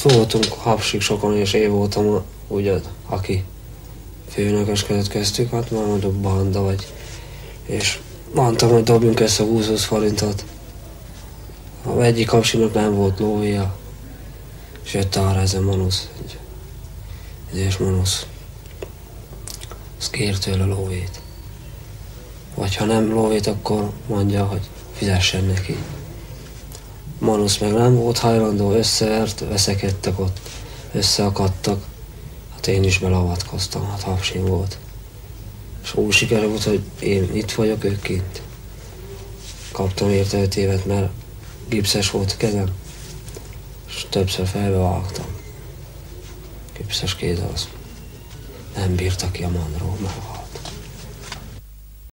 Voltunk Hapsig sokan, és én voltam ugye, aki főnökösködött köztük, hát már mondjuk banda vagy. És mondtam, hogy dobjunk össze 20-20 forintot. A egyik Hapsinak nem volt lóvéja, és jött arra ez a Manusz, egy idős Manusz. Az kér tőle lóvét. Vagy ha nem lóvét, akkor mondja, hogy fizessen neki. Manusz meg nem volt hajlandó, összevert, veszekedtek ott, összeakadtak. Hát én is beleavatkoztam, hát Hapsin volt. És úgy sikerült, hogy én itt vagyok, ők kint. Kaptam érte 5 évet, mert gipszes volt a kezem, és többször felbevágtam. Gipszes kéz az. Nem bírta ki a mandról, meghalt.